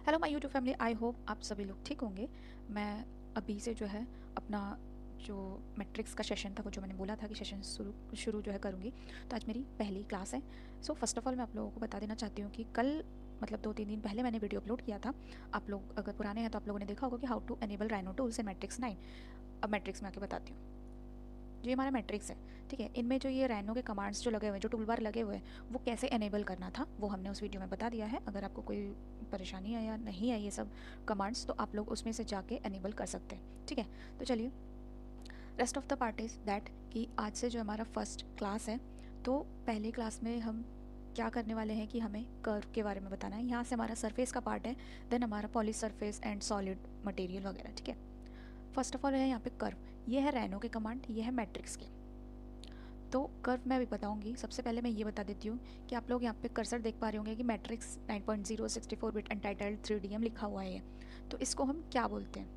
Hello my YouTube family, I hope आप सभी लोग ठीक होंगे। मैं अभी से जो है अपना जो मैट्रिक्स का सेशन था, वो जो मैंने बोला था कि सेशन शुरू शुरू जो है करूँगी, तो आज मेरी पहली क्लास है। सो फर्स्ट ऑफ ऑल मैं आप लोगों को बता देना चाहती हूँ कि कल मतलब 2-3 दिन पहले मैंने वीडियो अपलोड किया था। आप लोग अगर पुराने हैं तो आप लोगों ने देखा होगा कि how to enable Rhino tools in Matrix 9। अब मैट्रिक्स में आके बताती हूँ। जो ये हमारा मैट्रिक्स है, ठीक है, इनमें जो ये रैनो के कमांड्स जो लगे हुए हैं, जो टूल बार लगे हुए हैं, वो कैसे एनेबल करना था वो हमने उस वीडियो में बता दिया है। अगर आपको कोई परेशानी है या नहीं है ये सब कमांड्स, तो आप लोग उसमें से जाके एनेबल कर सकते हैं, ठीक है। तो चलिए, rest of the part is that कि आज से जो हमारा फर्स्ट क्लास है, तो पहले क्लास में हम क्या करने वाले हैं कि हमें कर्व के बारे में बताना है। यहाँ से हमारा सरफेस का पार्ट है, देन हमारा poly surface and solid material वगैरह, ठीक है। फर्स्ट ऑफ ऑल है यहाँ पे कर्व, ये है रैनो के कमांड, ये है मैट्रिक्स के। तो कर्व मैं अभी बताऊंगी। सबसे पहले मैं ये बता देती हूँ कि आप लोग यहाँ पे कर्सर देख पा रहे होंगे कि मैट्रिक्स 9.0 64 बिट अनटाइटल्ड 3DM लिखा हुआ है। तो इसको हम क्या बोलते हैं?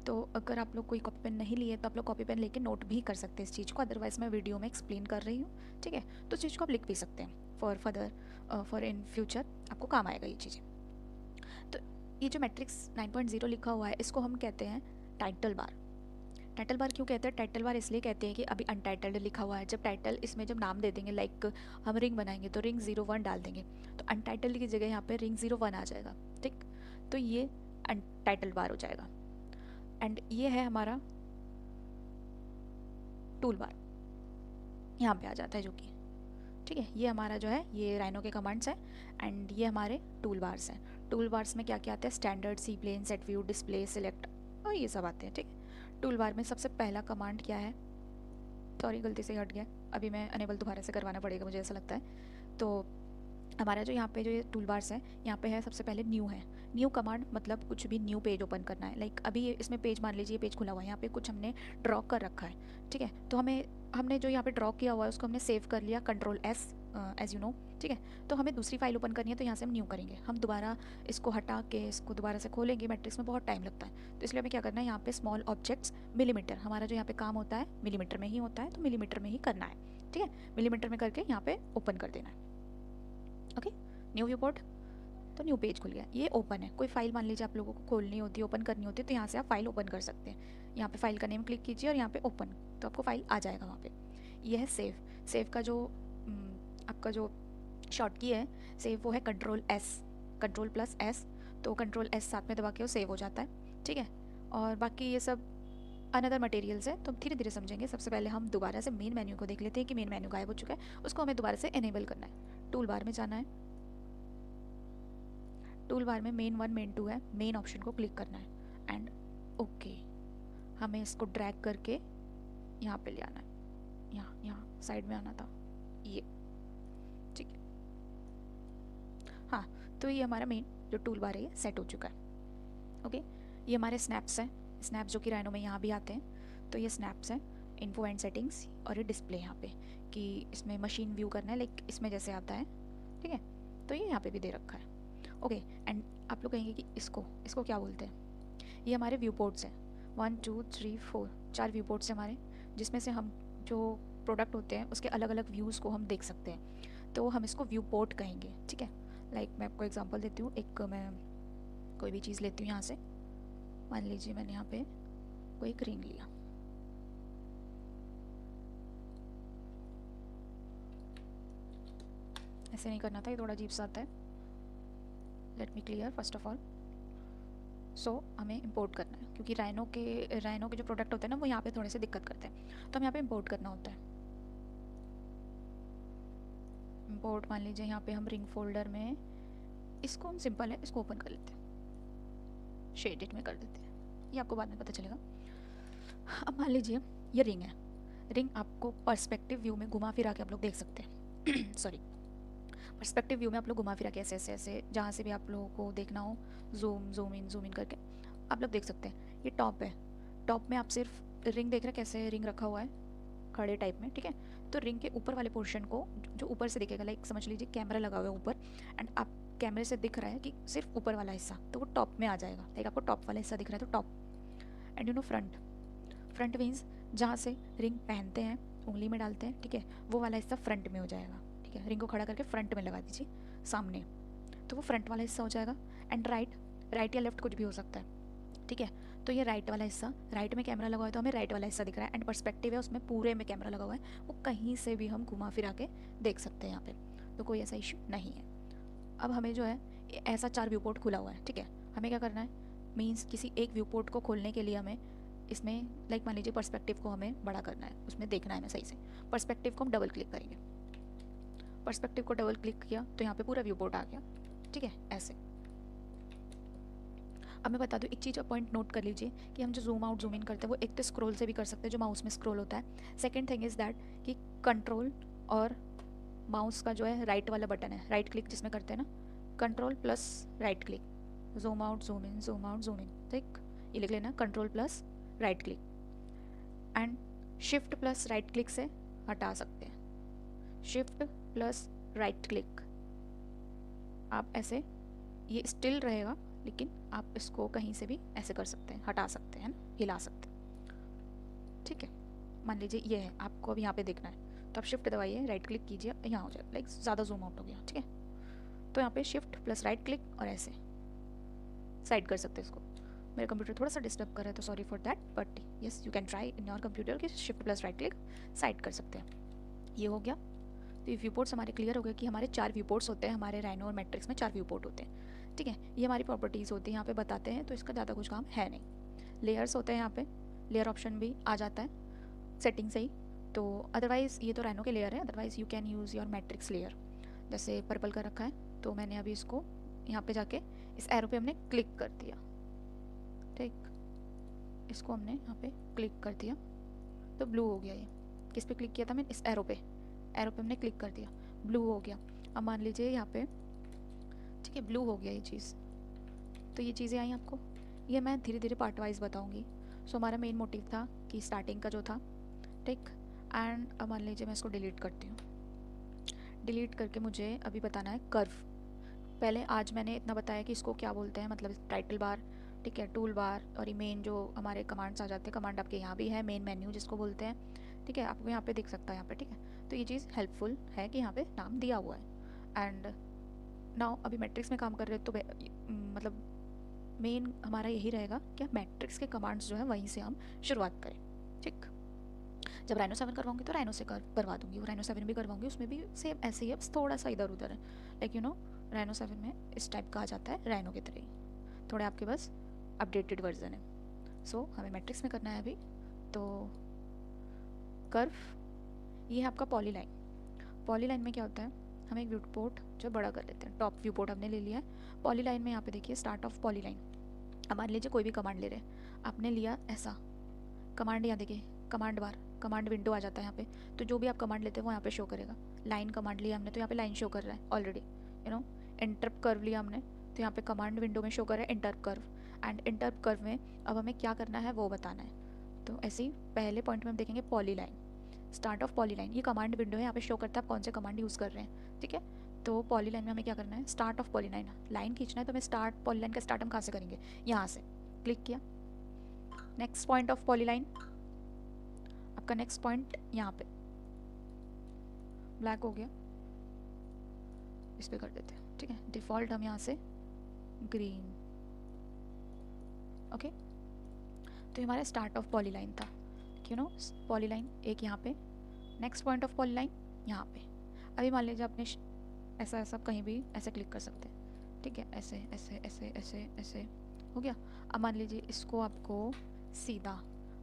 तो अगर आप लोग कोई कॉपी पेन नहीं लिए तो आप लोग कॉपी पेन लेके नोट भी कर सकते हैं इस चीज़ को, अदरवाइज़ मैं वीडियो में एक्सप्लेन कर रही हूँ, ठीक है। तो इस चीज़ को आप लिख भी सकते हैं for further, for in future आपको काम आएगा ये चीज़ें। तो ये जो मैट्रिक्स 9.0 लिखा हुआ है, इसको हम कहते हैं टाइटल बार। टाइटल बार क्यों कहते हैं? टाइटल बार इसलिए कहते हैं कि अभी अनटाइटल्ड लिखा हुआ है, जब टाइटल इसमें जब नाम दे देंगे, लाइक हम रिंग बनाएंगे तो रिंग 01 डाल देंगे, तो अनटाइटल्ड की जगह यहाँ पे रिंग 01 आ जाएगा, ठीक। तो ये अनटाइटल बार हो जाएगा। एंड ये है हमारा टूल बार, यहाँ पे आ जाता है जो कि, ठीक है। ये हमारा जो है ये राइनो के कमांड्स हैं एंड ये हमारे टूल बार्स हैं। टूल बार्स में क्या क्या आते हैं? Standard, C plane, set view, display, select और ये सब आते हैं, ठीक है। टूल बार में सबसे पहला कमांड क्या है? सॉरी, गलती से हट गया, अभी मैं अनेबल दोबारा से करवाना पड़ेगा मुझे ऐसा लगता है। तो हमारा जो यहाँ पे जो ये टूल बार्स है, यहाँ पे है सबसे पहले न्यू है। न्यू कमांड मतलब कुछ भी न्यू पेज ओपन करना है, लाइक अभी इसमें पेज, मान लीजिए पेज खुला हुआ है, यहाँ पे कुछ हमने ड्रॉ कर रखा है, ठीक है। तो हमने जो यहाँ पे ड्रॉ किया हुआ है उसको हमने सेव कर लिया, Ctrl+S, एज यू नो, ठीक है। तो हमें दूसरी फाइल ओपन करनी है, तो यहाँ से हम न्यू करेंगे। हम दोबारा इसको हटा के इसको दोबारा से खोलेंगे, मैट्रिक्स में बहुत टाइम लगता है, तो इसलिए हमें क्या करना है, यहाँ पे स्मॉल ऑब्जेक्ट्स मिलीमीटर, हमारा जो यहाँ पे काम होता है मिलीमीटर में ही होता है, तो मिलीमीटर में ही करना है, ठीक है। मिलीमीटर में करके यहाँ पे ओपन कर देना है, ओके। न्यू व्यू पोर्ट, तो न्यू पेज खुल गया, ये ओपन है। कोई फाइल मान लीजिए आप लोगों को खोलनी होती है, ओपन करनी होती है, तो यहाँ से आप फाइल ओपन कर सकते हैं। यहाँ पे फाइल का नेम क्लिक कीजिए और यहाँ पे ओपन, तो आपको फाइल आ जाएगा वहाँ पे। ये है सेव। सेव का जो आपका जो शॉर्ट की है सेव, वो है Ctrl+S, Ctrl+S, तो Ctrl+S साथ में दबा के वो सेव हो जाता है, ठीक है। और बाकी ये सब अनदर मटेरियल्स है, तो धीरे धीरे समझेंगे। सबसे पहले हम दोबारा से मेन मेन्यू को देख लेते हैं कि मेन मेन्यू गायब हो चुका है, उसको हमें दोबारा से एनेबल करना है। टूल बार में जाना है, टूल बार में मेन 1 मेन 2 है, मेन ऑप्शन को क्लिक करना है एंड ओके। हमें इसको ड्रैग करके यहाँ पे ले आना है, यहाँ यहाँ साइड में आना था ये, ठीक है। हाँ, तो ये हमारा मेन जो टूल बार है ये सेट हो चुका है, ओके। ये हमारे स्नैप्स हैं, स्नैप्स जो कि राइनो में यहाँ भी आते हैं, तो ये स्नैप्स हैं। इन्फो एंड सेटिंग्स और ये डिस्प्ले यहाँ पे कि इसमें मशीन व्यू करना है, लाइक इसमें जैसे आता है, ठीक है। तो ये यहाँ पे भी दे रखा है, ओके। एंड आप लोग कहेंगे कि इसको इसको क्या बोलते हैं? ये हमारे व्यू पोर्ट्स हैं, 1 2 3 4, 4 व्यू पोर्ट्स हैं हमारे, जिसमें से हम जो प्रोडक्ट होते हैं उसके अलग अलग व्यूज़ को हम देख सकते हैं, तो हम इसको व्यू पोर्ट कहेंगे, ठीक है। लाइक मैं आपको एग्जांपल देती हूँ, एक मैं कोई भी चीज़ लेती हूँ यहाँ से, मान लीजिए मैंने यहाँ पे कोई एक रिंग लिया, ऐसे नहीं करना था, ये थोड़ा अजीब सा आता है। Let me clear first of all. So हमें इंपोर्ट करना है, क्योंकि राइनो के जो प्रोडक्ट होते हैं ना, वो यहाँ पे थोड़े से दिक्कत करते हैं, तो हमें यहाँ पे इंपोर्ट करना होता है। इंपोर्ट, मान लीजिए यहाँ पे हम रिंग फोल्डर में, इसको हम सिंपल है, इसको ओपन कर लेते हैं, शेडेड में कर देते हैं, ये आपको बाद में पता चलेगा। अब मान लीजिए ये रिंग है, रिंग आपको पर्सपेक्टिव व्यू में घुमा फिरा के आप लोग देख सकते हैं सॉरी, पर्सपेक्टिव व्यू में आप लोग घुमा फिरा के ऐसे ऐसे ऐसे जहाँ से भी आप लोगों को देखना हो, जूम इन करके आप लोग देख सकते हैं। ये टॉप है, टॉप में आप सिर्फ रिंग देख रहे हैं, कैसे रिंग रखा हुआ है खड़े टाइप में, ठीक है। तो रिंग के ऊपर वाले पोर्शन को जो ऊपर से दिखेगा, लाइक समझ लीजिए कैमरा लगा हुआ है ऊपर, एंड आप कैमरे से दिख रहा है कि सिर्फ ऊपर वाला हिस्सा, तो वो टॉप में आ जाएगा, लाइक आपको टॉप वाला हिस्सा दिख रहा है तो top. And you know front, front means जहाँ से रिंग पहनते हैं, उंगली में डालते हैं, ठीक है, वो वाला हिस्सा फ्रंट में हो जाएगा, ठीक है। रिंग को खड़ा करके फ्रंट में लगा दीजिए सामने, तो वो फ्रंट वाला हिस्सा हो जाएगा। एंड राइट या लेफ्ट कुछ भी हो सकता है, ठीक है। तो ये राइट वाला हिस्सा, राइट में कैमरा लगा हुआ है तो हमें राइट वाला हिस्सा दिख रहा है, एंड पर्सपेक्टिव है उसमें पूरे में कैमरा लगा हुआ है, वो कहीं से भी हम घुमा फिरा के देख सकते हैं यहाँ पे, तो कोई ऐसा इशू नहीं है। अब हमें जो है ऐसा 4 व्यू पोर्ट खुला हुआ है, ठीक है। हमें क्या करना है, मीन्स किसी एक व्यू पोर्ट को खोलने के लिए हमें इसमें लाइक मान लीजिए पर्सपेक्टिव को हमें बड़ा करना है, उसमें देखना है हमें सही से। पर्सपेक्टिव को हम डबल क्लिक करेंगे, पर्सपेक्टिव को डबल क्लिक किया तो यहाँ पे पूरा व्यू पोर्ट आ गया, ठीक है, ऐसे। अब मैं बता दूँ एक चीज़, पॉइंट नोट कर लीजिए कि हम जो जूम आउट जूम इन करते हैं वो एक तो स्क्रॉल से भी कर सकते हैं, जो माउस में स्क्रॉल होता है। सेकेंड थिंग इज़ दैट कि कंट्रोल और माउस का जो है राइट वाला बटन है, राइट क्लिक जिसमें करते हैं ना, control plus right click, zoom out zoom in, zoom out zoom in, ठीक, ये लिख लेना, control plus right click. And shift plus right click से हटा सकते हैं, शिफ्ट प्लस राइट क्लिक, आप ऐसे, ये स्टिल रहेगा लेकिन आप इसको कहीं से भी ऐसे कर सकते हैं, हटा सकते हैं ना, हिला सकते हैं, ठीक है। मान लीजिए ये है, आपको अब यहाँ पे देखना है तो आप शिफ्ट दबाइए, राइट क्लिक कीजिए, यहाँ हो जाए, लाइक ज़्यादा जूम आउट हो गया, ठीक है। तो यहाँ पे शिफ्ट प्लस राइट क्लिक और ऐसे साइड कर सकते हैं इसको। मेरा कंप्यूटर थोड़ा सा डिस्टर्ब कर रहा है तो sorry for that, but yes you can try in your computer कि shift plus right click side कर सकते हैं। ये हो गया। तो ये व्यू पोर्ट्स हमारे क्लियर हो गए कि हमारे 4 व्यू पोर्ट्स होते हैं, हमारे राइनो और मैट्रिक्स में 4 व्यू पोर्ट होते हैं, ठीक है। ये हमारी प्रॉपर्टीज़ होती हैं, यहाँ पे बताते हैं, तो इसका ज़्यादा कुछ काम है नहीं। लेयर्स होते हैं, यहाँ पे लेयर ऑप्शन भी आ जाता है सेटिंग से ही, तो अदरवाइज़ ये तो राइनो के लेयर है, otherwise you can use your matrix layer. जैसे पर्पल का रखा है तो मैंने अभी इसको यहाँ पे जाके इस एरो पे हमने क्लिक कर दिया, ठीक, इसको हमने यहाँ पे क्लिक कर दिया तो ब्लू हो गया। ये किस पे क्लिक किया था मैंने, इस एरो पे हमने क्लिक कर दिया, ब्लू हो गया। अब मान लीजिए यहाँ पे, ठीक है, ब्लू हो गया ये चीज़। तो ये चीज़ें आई आपको, ये मैं धीरे धीरे पार्ट वाइज बताऊँगी। सो हमारा मेन मोटिव था कि स्टार्टिंग का जो था, ठीक, एंड अब मान लीजिए मैं इसको डिलीट करती हूँ। डिलीट करके मुझे अभी बताना है कर्व। पहले आज मैंने इतना बताया कि इसको क्या बोलते हैं, मतलब टाइटल बार, ठीक है, टूल बार, और ये मेन जो हमारे कमांड्स आ जाते हैं, कमांड आपके यहाँ भी है, मेन मेन्यू जिसको बोलते हैं, ठीक है, आपको यहाँ पे दिख सकता है यहाँ पे, ठीक है। तो ये चीज़ हेल्पफुल है कि यहाँ पे नाम दिया हुआ है। एंड नाउ अभी मैट्रिक्स में काम कर रहे हो तो मतलब मेन हमारा यही रहेगा कि मैट्रिक्स के कमांड्स जो है वहीं से हम शुरुआत करें, ठीक। जब राइनो 7 करवाऊंगी तो राइनो से करवा दूंगी, वो राइनो 7 भी करवाऊंगी, उसमें भी सेम ऐसे ही है, बस थोड़ा सा इधर उधर है, लाइक यू नो राइनो 7 में इस टाइप का आ जाता है, राइनो की तरह ही, थोड़े आपके पास अपडेटेड वर्जन है। सो हमें मैट्रिक्स में करना है अभी, तो कर्व, ये है आपका पॉलीलाइन। पॉलीलाइन में क्या होता है, हम एक व्यू पोर्ट जो बड़ा कर लेते हैं, टॉप व्यू पोर्ट हमने ले लिया है। पॉलीलाइन में यहाँ पे देखिए स्टार्ट ऑफ पॉलीलाइन, अब मान लीजिए कोई भी कमांड ले रहे हैं, आपने लिया ऐसा कमांड, यहाँ देखिए कमांड बार, कमांड विंडो आ जाता है यहाँ पे, तो जो भी आप कमांड लेते हैं वो यहाँ पे शो करेगा। लाइन कमांड लिया हमने तो यहाँ पे लाइन शो कर रहा है already, you know. Interrupt curve लिया हमने तो यहाँ पे कमांड विंडो में शो कर रहा है interrupt curve, and interrupt curve में अब हमें क्या करना है वो बताना है। तो ऐसे ही पहले पॉइंट में हम देखेंगे पॉलीलाइन, स्टार्ट ऑफ पॉलीलाइन, ये कमांड विंडो है, यहाँ पे शो करता है आप कौन से कमांड यूज़ कर रहे हैं, ठीक है। तो पॉलीलाइन में हमें क्या करना है, स्टार्ट ऑफ पॉलीलाइन, लाइन खींचना है, तो हमें स्टार्ट पॉलीलाइन का स्टार्ट हम कहाँ से करेंगे, यहाँ से क्लिक किया। नेक्स्ट पॉइंट ऑफ पॉलीलाइन, आपका नेक्स्ट पॉइंट यहाँ पे ब्लैक हो गया, इस पे कर देते हैं, ठीक है। डिफ़ॉल्ट हम यहाँ से ग्रीन, ओके। तो ये हमारा स्टार्ट ऑफ पॉलीलाइन था, यू नो, पॉलीलाइन एक यहाँ पे, नेक्स्ट पॉइंट ऑफ पॉलीलाइन यहाँ पे। अभी मान लीजिए आपने ऐसा ऐसा कहीं भी ऐसे क्लिक कर सकते हैं, ठीक है, ऐसे ऐसे ऐसे ऐसे ऐसे हो गया। अब मान लीजिए इसको आपको सीधा,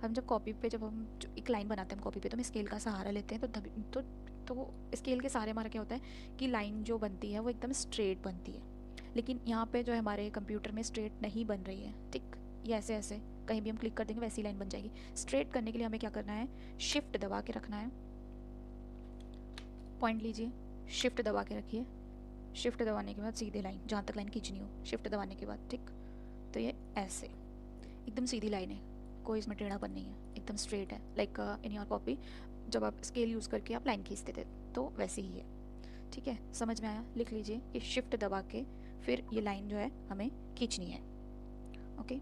हम जब कॉपी पे जब हम एक लाइन बनाते हैं कॉपी पे तो हम स्केल का सहारा लेते हैं, तो स्केल के सहारे हमारा क्या होता है कि लाइन जो बनती है वो एकदम स्ट्रेट बनती है, लेकिन यहाँ पे जो है हमारे कंप्यूटर में स्ट्रेट नहीं बन रही है, ठीक। ये ऐसे ऐसे कहीं भी हम क्लिक कर देंगे वैसी लाइन बन जाएगी। स्ट्रेट करने के लिए हमें क्या करना है, शिफ्ट दबा के रखना है, पॉइंट लीजिए, शिफ्ट दबा के रखिए, शिफ्ट दबाने के बाद सीधे लाइन, जहाँ तक लाइन खींचनी हो, शिफ्ट दबाने के बाद, ठीक। तो ये ऐसे एकदम सीधी लाइन है, कोई इसमें टेढ़ापन नहीं है, एकदम स्ट्रेट है, लाइक इन योर कॉपी जब आप स्केल यूज़ करके आप लाइन खींचते थे तो वैसे ही है, ठीक है। समझ में आया, लिख लीजिए कि शिफ्ट दबा के फिर ये लाइन जो है हमें खींचनी है, okay.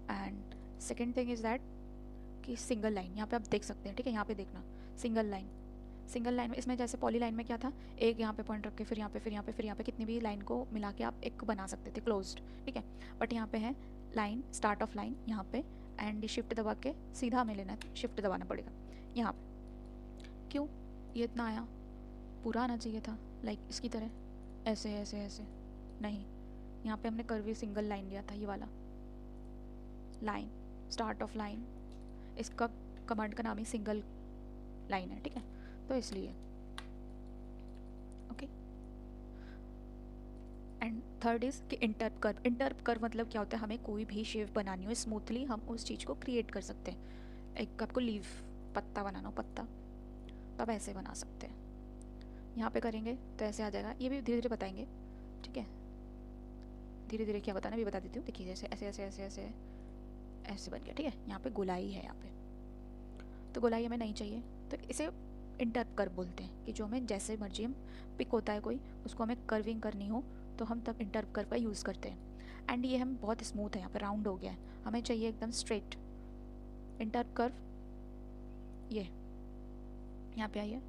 And second thing is that कि सिंगल लाइन, यहाँ पे आप देख सकते हैं, ठीक है, यहाँ पे देखना सिंगल लाइन, सिंगल लाइन में, इसमें जैसे पॉली लाइन में क्या था, एक यहाँ पे पॉइंट रख के फिर यहाँ पे फिर यहाँ पे फिर यहाँ पे कितनी भी लाइन को मिला के आप एक बना सकते थे क्लोज्ड, ठीक है। बट यहाँ पे है लाइन, स्टार्ट ऑफ लाइन यहाँ पे, एंड शिफ्ट दबा के सीधा हमें लेना है तो शिफ्ट दबाना पड़ेगा यहाँ पे। क्यों ये इतना आया, पूरा आना चाहिए था लाइक इसकी तरह, ऐसे ऐसे ऐसे नहीं, यहाँ पे हमने कर्वी सिंगल लाइन लिया था, ये वाला लाइन, स्टार्ट ऑफ लाइन, इसका कमांड का नाम ही सिंगल लाइन है, ठीक है, तो इसलिए ओके। एंड थर्ड इज़ कि इंटरप कर्व। इंटरप कर्व मतलब क्या होता है, हमें कोई भी शेप बनानी हो स्मूथली, हम उस चीज़ को क्रिएट कर सकते हैं। एक आपको लीव पत्ता बनाना हो, पत्ता, तो आप ऐसे बना सकते हैं, यहाँ पे करेंगे तो ऐसे आ जाएगा। ये भी धीरे धीरे बताएंगे, ठीक है, धीरे धीरे क्या बताना भी बता देती हूँ। देखिए जैसे ऐसे ऐसे ऐसे ऐसे ऐसे बन गया, ठीक है। यहाँ पे गोलाई है, यहाँ पे तो गोलाई हमें नहीं चाहिए, तो इसे इंटरप कर्व बोलते हैं, कि जो हमें जैसे मर्जी हम पिक होता है कोई, उसको हमें कर्विंग करनी हो तो हम तब इंटरप कर्व का यूज़ करते हैं। एंड ये हम बहुत स्मूथ है, यहाँ पे राउंड हो गया है, हमें चाहिए एकदम स्ट्रेट इंटरप कर्व। ये यहाँ पे आइए,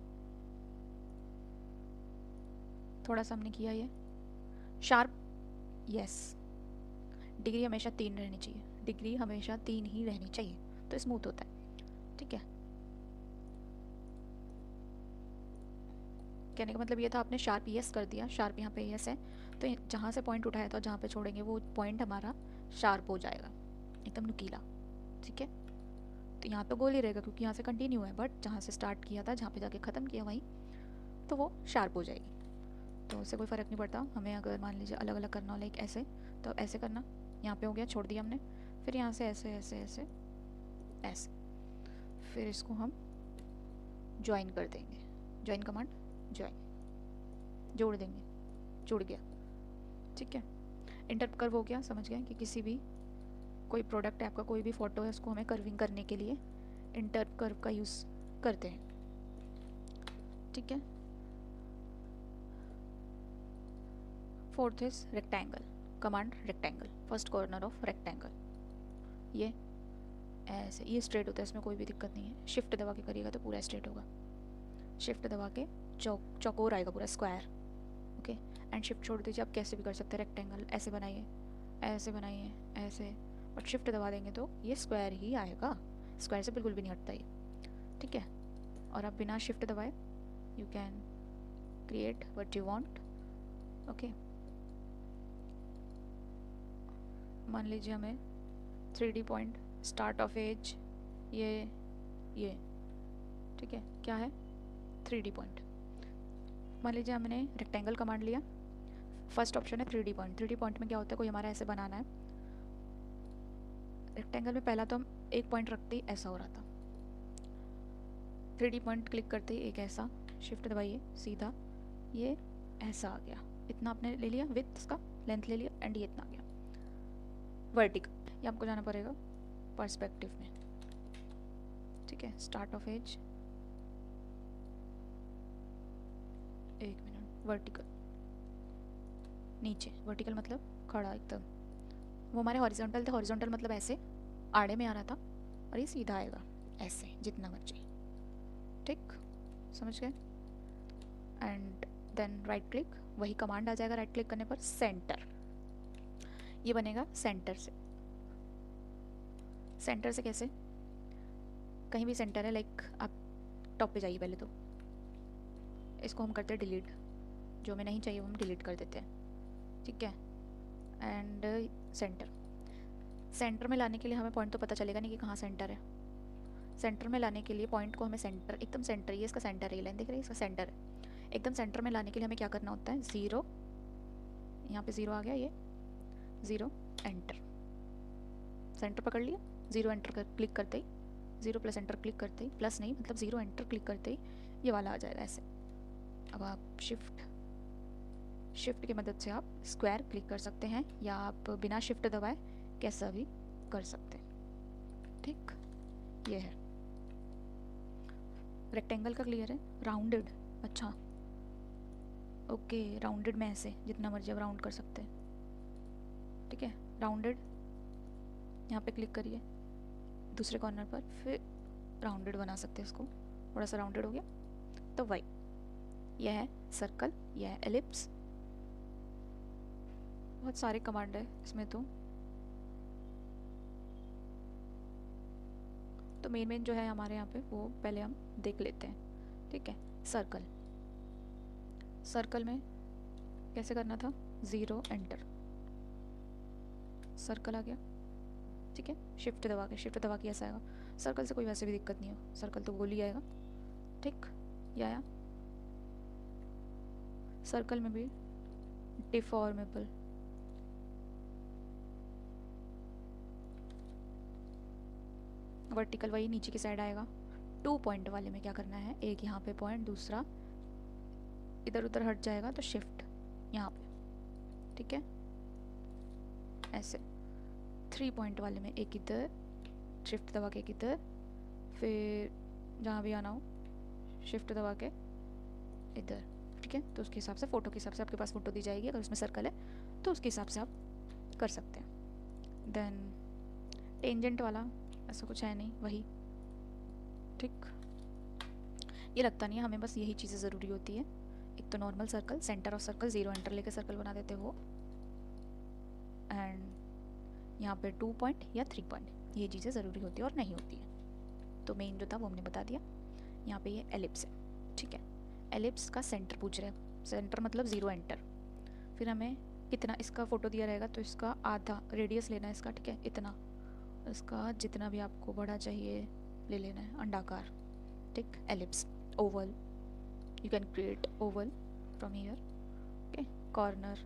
थोड़ा सा हमने किया ये शार्प, यस, डिग्री हमेशा 3 रहनी चाहिए, डिग्री हमेशा 3 ही रहनी चाहिए, तो स्मूथ होता है, ठीक है। कहने का मतलब ये था, आपने शार्प यस कर दिया, शार्प यहाँ पे यस है, तो जहाँ से पॉइंट उठाया था जहाँ पे छोड़ेंगे वो पॉइंट हमारा शार्प हो जाएगा, एकदम नुकीला, ठीक है। तो यहाँ तो गोल ही रहेगा क्योंकि यहाँ से कंटिन्यू है, बट जहाँ से स्टार्ट किया था जहाँ पे जाके ख़त्म किया वहीं, तो वो शार्प हो जाएगी, तो उससे कोई फ़र्क नहीं पड़ता। हमें अगर मान लीजिए अलग अलग करना हो लाइक ऐसे, तो ऐसे करना, यहाँ पे हो गया, छोड़ दिया हमने, फिर यहाँ से ऐसे ऐसे ऐसे ऐसे, फिर इसको हम ज्वाइन कर देंगे, ज्वाइन कमांड, ज्वाइन, जोड़ देंगे, जुड़ गया, ठीक है। इंटरप कर्व हो गया, समझ गए कि किसी भी कोई प्रोडक्ट है आपका, कोई भी फ़ोटो है, उसको हमें कर्विंग करने के लिए इंटरप कर्व का यूज़ करते हैं, ठीक है। Fourth is rectangle, command rectangle, first corner of rectangle, ये ऐसे, ये स्ट्रेट होता है, इसमें कोई भी दिक्कत नहीं है, शिफ्ट दबा के करिएगा तो पूरा स्ट्रेट होगा, शिफ्ट दबा के चौकोर आएगा पूरा स्क्वायर, ओके। एंड शिफ्ट छोड़ दीजिए, आप कैसे भी कर सकते हैं, रेक्टेंगल ऐसे बनाइए, ऐसे बनाइए, ऐसे, बट शिफ्ट दबा देंगे तो ये स्क्वायर ही आएगा, स्क्वायर से बिल्कुल भी नहीं हटता ये, ठीक है। और आप बिना शिफ्ट दबाए you can create what you want, okay. मान लीजिए हमें 3D point, start of as, ये ठीक है, क्या है 3D पॉइंट। मान लीजिए हमने रेक्टेंगल कमांड लिया, फर्स्ट ऑप्शन है 3D पॉइंट। 3D पॉइंट में क्या होता है, कोई हमारा ऐसे बनाना है, रेक्टेंगल में पहला तो हम एक पॉइंट रखते ही ऐसा हो रहा था, 3D पॉइंट क्लिक करते ही एक ऐसा, शिफ्ट दबाइए सीधा, ये ऐसा आ गया, इतना आपने ले लिया, विथ इसका लेंथ ले लिया, एंड ये इतना आ गया वर्टिकल। ये आपको जाना पड़ेगा पर्सपेक्टिव में, ठीक है। स्टार्ट ऑफ एज, एक मिनट, वर्टिकल नीचे, वर्टिकल मतलब खड़ा एकदम, वो हमारे हॉरिजॉन्टल थे, हॉरिजॉन्टल मतलब ऐसे आड़े में आ रहा था, और ये सीधा आएगा ऐसे जितना मर्जी, ठीक, समझ गए। एंड देन राइट क्लिक, वही कमांड आ जाएगा राइट क्लिक करने पर, सेंटर, ये बनेगा सेंटर से। सेंटर से कैसे, कहीं भी सेंटर है, लाइक आप टॉप पे जाइए पहले, तो इसको हम करते हैं डिलीट, जो हमें नहीं चाहिए वो हम डिलीट कर देते हैं, ठीक है। एंड सेंटर, सेंटर में लाने के लिए हमें पॉइंट तो पता चलेगा नहीं कि कहाँ सेंटर है, सेंटर में लाने के लिए पॉइंट को हमें सेंटर, एकदम सेंटर, ये इसका सेंटर है, ये लाइन दिख रही है, इसका सेंटर है, एकदम सेंटर में लाने के लिए हमें क्या करना होता है, 0, यहाँ पे 0 आ गया, ये 0 एंटर, सेंटर पकड़ लिया, 0 एंटर कर क्लिक करते ही, 0 प्लस एंटर क्लिक करते ही, प्लस नहीं मतलब 0 एंटर क्लिक करते ही ये वाला आ जाएगा ऐसे। अब आप शिफ्ट की मदद से आप स्क्वायर क्लिक कर सकते हैं, या आप बिना शिफ्ट दबाए कैसा भी कर सकते हैं, ठीक, ये है रेक्टेंगल का। क्लियर है। राउंडेड, अच्छा ओके, राउंडेड में ऐसे जितना मर्जी आप राउंड कर सकते हैं, ठीक है। राउंडेड, यहाँ पे क्लिक करिए दूसरे कॉर्नर पर, फिर राउंडेड बना सकते हैं इसको, थोड़ा सा राउंडेड हो गया, तो वाई। यह है सर्कल, यह है एलिप्स। बहुत सारे कमांड है इसमें तो मेन जो है हमारे यहाँ पे वो पहले हम देख लेते हैं। ठीक है, सर्कल। सर्कल में कैसे करना था, 0 एंटर, सर्कल आ गया। ठीक है, शिफ्ट दबा के ऐसा आएगा। सर्कल से कोई वैसे भी दिक्कत नहीं हो, सर्कल तो गोल ही आएगा। ठीक, ये आया। सर्कल में भी डिफॉर्मेबल, वर्टिकल वही नीचे की साइड आएगा। 2 पॉइंट वाले में क्या करना है, एक यहाँ पे पॉइंट, दूसरा इधर उधर हट जाएगा तो शिफ्ट यहाँ पे। ठीक है, ऐसे। 3 पॉइंट वाले में एक इधर, शिफ्ट दबा के एक इधर, फिर जहाँ भी आना हो शिफ्ट दबा के इधर। ठीक है, तो उसके हिसाब से, फ़ोटो के हिसाब से आपके पास फ़ोटो दी जाएगी, अगर उसमें सर्कल है तो उसके हिसाब से आप कर सकते हैं। देन टेंजेंट वाला ऐसा कुछ है नहीं, वही। ठीक, ये लगता नहीं है हमें, बस यही चीज़ें ज़रूरी होती है। एक तो normal circle, centre of circle, 0 enter लेके सर्कल बना देते हैं वो, एंड यहाँ पे 2 पॉइंट या 3 पॉइंट, ये चीज़ें ज़रूरी होती है और नहीं होती है। तो मेन जो था वो हमने बता दिया। यहाँ पे ये एलिप्स है। ठीक है, एलिप्स का सेंटर पूछ रहे हैं, सेंटर मतलब 0 एंटर। फिर हमें कितना इसका फ़ोटो दिया रहेगा तो इसका आधा रेडियस लेना है इसका। ठीक है, इतना, इसका जितना भी आपको बड़ा चाहिए ले लेना है, अंडाकार। ठीक, ellipse, Oval, you can create oval from here. Okay, corner,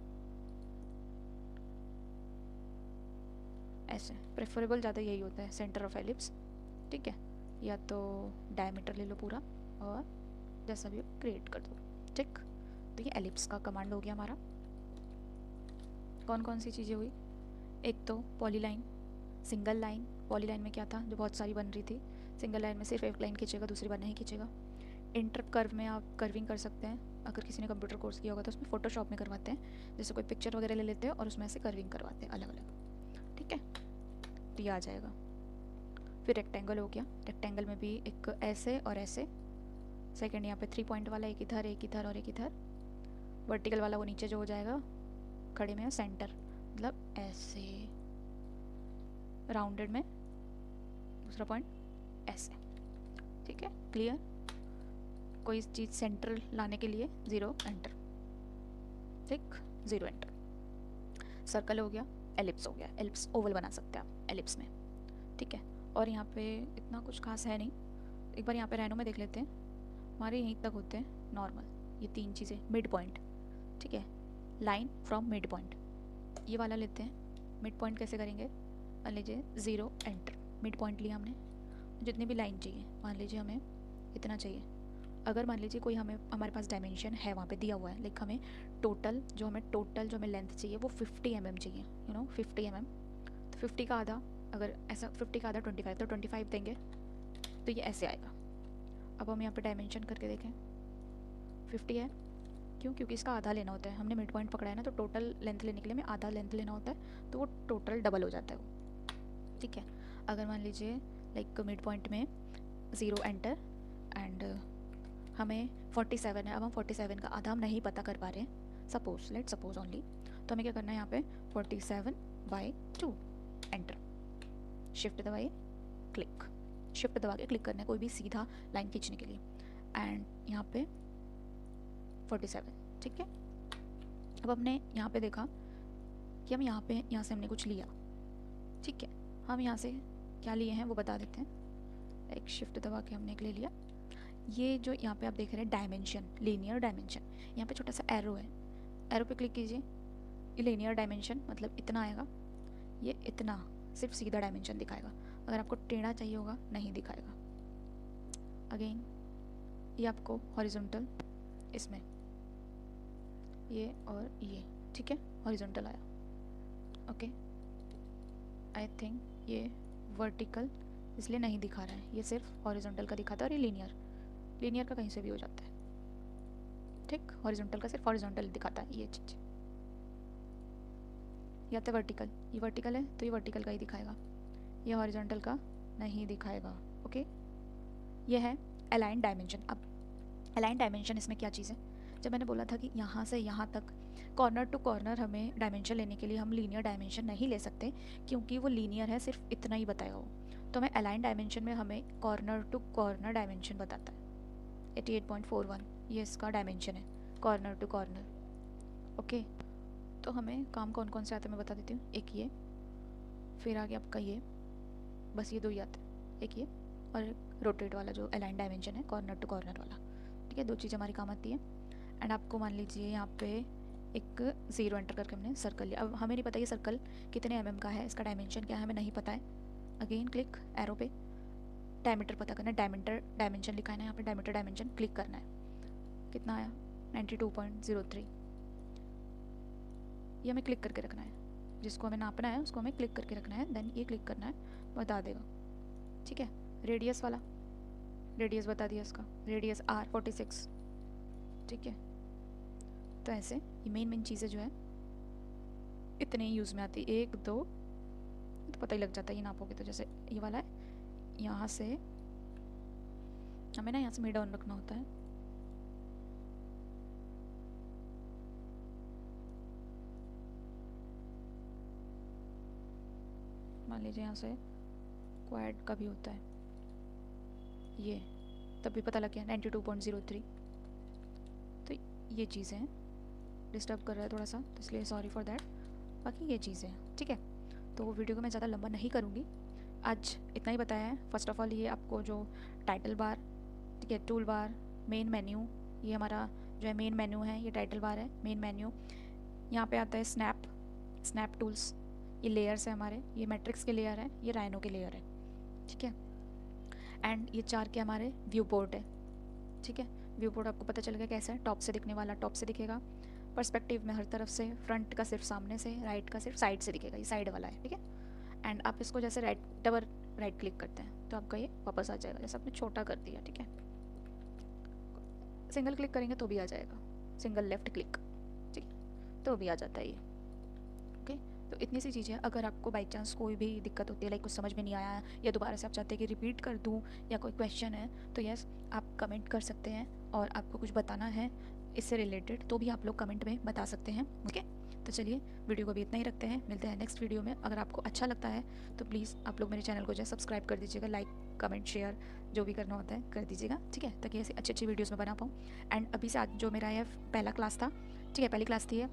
ऐसे प्रेफरेबल ज़्यादा यही होता है, सेंटर ऑफ एलिप्स। ठीक है, या तो डायमीटर ले लो पूरा और जैसा भी क्रिएट कर दो। ठीक, तो ये एलिप्स का कमांड हो गया हमारा। कौन कौन सी चीज़ें हुई, एक तो पॉलीलाइन, सिंगल लाइन। पॉलीलाइन में क्या था, जो बहुत सारी बन रही थी, सिंगल लाइन में सिर्फ एक लाइन खींचेगा, दूसरी बार नहीं खींचेगा। इंटर कर्व में आप कर्विंग कर सकते हैं, अगर किसी ने कंप्यूटर कोर्स किया होगा तो उसमें फोटोशॉप में करवाते हैं, जैसे कोई पिक्चर वगैरह ले लेते हैं और उसमें ऐसे कर्विंग करवाते हैं अलग अलग। ठीक है, तो ये आ जाएगा। फिर रेक्टेंगल हो गया, रेक्टेंगल में भी एक ऐसे और ऐसे। सेकंड यहाँ पे 3 पॉइंट वाला, एक इधर एक इधर और एक इधर। वर्टिकल वाला वो नीचे जो हो जाएगा खड़े में, सेंटर मतलब ऐसे, राउंडेड में दूसरा पॉइंट ऐसे। ठीक है, क्लियर। कोई चीज़ सेंटर लाने के लिए 0 एंटर। ठीक, 0 एंटर। सर्कल हो गया, एलिप्स हो गया, एलिप्स ओवल बना सकते हैं आप एलिप्स में। ठीक है, और यहाँ पे इतना कुछ खास है नहीं, एक बार यहाँ पे रैनो में देख लेते हैं। हमारे यहीं तक होते हैं नॉर्मल ये 3 चीज़ें। मिड पॉइंट, ठीक है, लाइन फ्रॉम मिड पॉइंट, ये वाला लेते हैं। मिड पॉइंट कैसे करेंगे, मान लीजिए 0 एंटर, मिड पॉइंट लिया हमने। जितनी भी लाइन चाहिए, मान लीजिए हमें इतना चाहिए। अगर मान लीजिए कोई हमारे पास डायमेंशन है वहाँ पे दिया हुआ है, लाइक हमें टोटल जो हमें लेंथ चाहिए वो 50 mm चाहिए, 50 mm। तो 50 का आधा, अगर ऐसा 50 का आधा 25, तो 25 देंगे तो ये ऐसे आएगा। अब हम यहाँ पे डायमेंशन करके देखें, 50 है, क्योंकि इसका आधा लेना होता है। हमने मिड पॉइंट पकड़ा है ना, तो टोटल लेंथ लेने के लिए हमें आधा लेंथ लेना होता है, तो वो टोटल डबल हो जाता है वो। ठीक है, अगर मान लीजिए लाइक मिड पॉइंट में 0 एंटर एंड हमें 47 है, अब हम 47 का आधा हम नहीं पता कर पा रहे हैं, सपोज ओनली, तो हमें क्या करना है, यहाँ पे 47/2 एंटर, शिफ्ट दबाइए, क्लिक, शिफ्ट दबा के क्लिक करना है कोई भी सीधा लाइन खींचने के लिए, एंड यहाँ पे 47। ठीक है, अब हमने यहाँ पे देखा कि हम यहाँ से हमने कुछ लिया। ठीक है, हम यहाँ से क्या लिए हैं वो बता देते हैं। एक शिफ्ट दबा के हमने एक ले लिया। ये जो यहाँ पे आप देख रहे हैं डायमेंशन, लीनियर डायमेंशन, यहाँ पे छोटा सा एरो है, एरो पे क्लिक कीजिए। ये लीनियर डायमेंशन मतलब इतना आएगा, ये इतना सिर्फ सीधा डायमेंशन दिखाएगा। अगर आपको टेढ़ा चाहिए होगा नहीं दिखाएगा। अगेन ये आपको हॉरिजॉन्टल, इसमें ये और ये, ठीक है, हॉरिजॉन्टल आया। ओके, आई थिंक ये वर्टिकल इसलिए नहीं दिखा रहा है, ये सिर्फ हॉरिजॉन्टल का दिखाता है, और ये लीनियर का कहीं से भी हो जाता है। ठीक, हॉरिजॉन्टल का सिर्फ हॉरिजॉन्टल दिखाता है ये चीज़। या तो वर्टिकल, ये वर्टिकल है तो ये वर्टिकल का ही दिखाएगा, ये हॉरिजॉन्टल का नहीं दिखाएगा। ओके, ये है अलाइन डायमेंशन। अब अलाइन डायमेंशन इसमें क्या चीज़ है, जब मैंने बोला था कि यहाँ से यहाँ तक कॉर्नर टू कॉर्नर हमें डायमेंशन लेने के लिए हम लीनियर डायमेंशन नहीं ले सकते, क्योंकि वो लीनियर है, सिर्फ इतना ही बताएगा वो। तो हमें अलाइन डायमेंशन में हमें कॉर्नर टू कॉर्नर डायमेंशन बताता है। 88.41 ये इसका डायमेंशन है, कॉर्नर टू कॉर्नर। ओके, तो हमें काम कौन कौन से आते हैं मैं बता देती हूँ। एक ये, फिर आगे आपका ये, बस ये दो ही आते हैं, एक ये और एक रोटेट वाला जो अलाइन डायमेंशन है, कॉर्नर टू कॉर्नर वाला। ठीक है, दो चीज़ें हमारी काम आती है। एंड आपको मान लीजिए यहाँ पे एक ज़ीरो एंटर करके हमने सर्कल लिया। अब हमें नहीं पता ये सर्कल कितने mm का है, इसका डायमेंशन क्या है हमें नहीं पता है। अगेन क्लिक एरो पे, डायमीटर पता करना है, डायमेंशन लिखा है ना यहाँ पे, डायमीटर डायमेंशन क्लिक करना है। कितना आया 92.03, ये हमें क्लिक करके रखना है। जिसको हमें नापना है उसको हमें क्लिक करके रखना है, देन ये क्लिक करना है, बता देगा। ठीक है, रेडियस वाला, रेडियस बता दिया इसका, रेडियस R46। ठीक है, तो ऐसे ये मेन चीज़ें जो है इतने ही यूज़ में आती है, 1 2 तो पता ही लग जाता है ये नापोगे तो। जैसे ये वाला है, यहाँ से हमें ना यहाँ से मिड डाउन रखना होता है। मान लीजिए यहाँ से क्वाड का भी होता है ये, तब भी पता लग गया 92.03। तो ये चीज़ें हैं, डिस्टर्ब कर रहा है थोड़ा सा तो इसलिए सॉरी फॉर दैट। बाकी ये चीज़ें हैं। ठीक है, तो वीडियो को मैं ज़्यादा लंबा नहीं करूँगी, आज इतना ही बताया है। फर्स्ट ऑफ ऑल ये आपको जो टाइटल बार, ठीक है, टूल बार, मेन मेन्यू, ये हमारा जो है मेन मेन्यू है, ये टाइटल बार है, मेन मेन्यू। यहाँ पे आता है स्नैप टूल्स, ये लेयर्स है हमारे, ये मैट्रिक्स के लेयर है, ये राइनो के लेयर है। ठीक है, एंड ये 4 के हमारे व्यू पोर्ट है। ठीक है, व्यू पोर्ट आपको पता चल गया कैसा है, टॉप से दिखने वाला टॉप से दिखेगा, पर्सपेक्टिव में हर तरफ से, फ्रंट का सिर्फ सामने से, राइट का सिर्फ साइड से दिखेगा, ये साइड वाला है। ठीक है, एंड आप इसको जैसे राइट क्लिक करते हैं तो आपका ये वापस आ जाएगा, जैसे आपने छोटा कर दिया। ठीक है, सिंगल क्लिक करेंगे तो भी आ जाएगा, सिंगल लेफ्ट क्लिक, ठीक, तो भी आ जाता है ये। ओके, तो इतनी सी चीज़ें। अगर आपको बाई चांस कोई भी दिक्कत होती है, लाइक कुछ समझ में नहीं आया या दोबारा से आप चाहते हैं कि रिपीट कर दूं या कोई क्वेश्चन है, तो यस आप कमेंट कर सकते हैं, और आपको कुछ बताना है इससे रिलेटेड तो भी आप लोग कमेंट में बता सकते हैं। ओके, तो चलिए वीडियो को भी इतना ही रखते हैं, मिलते हैं नेक्स्ट वीडियो में। अगर आपको अच्छा लगता है तो प्लीज़ आप लोग मेरे चैनल को जो है सब्सक्राइब कर दीजिएगा, लाइक कमेंट शेयर जो भी करना होता है कर दीजिएगा। ठीक है, ताकि ऐसी अच्छी अच्छी वीडियोज़ में बना पाऊँ। एंड अभी से आज जो मेरा यह पहला क्लास था, ठीक है, पहली क्लास थी ये,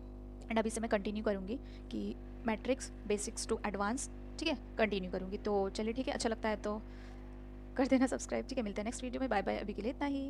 एंड अभी से मैं कंटिन्यू करूँगी कि मैट्रिक्स बेसिक्स टू एडवांस, ठीक है, कंटिन्यू करूँगी। तो चलिए ठीक है, अच्छा लगता है तो कर देना सब्सक्राइब। ठीक है, मिलते हैं नेक्स्ट वीडियो में, बाय बाय, अभी के लिए इतना ही।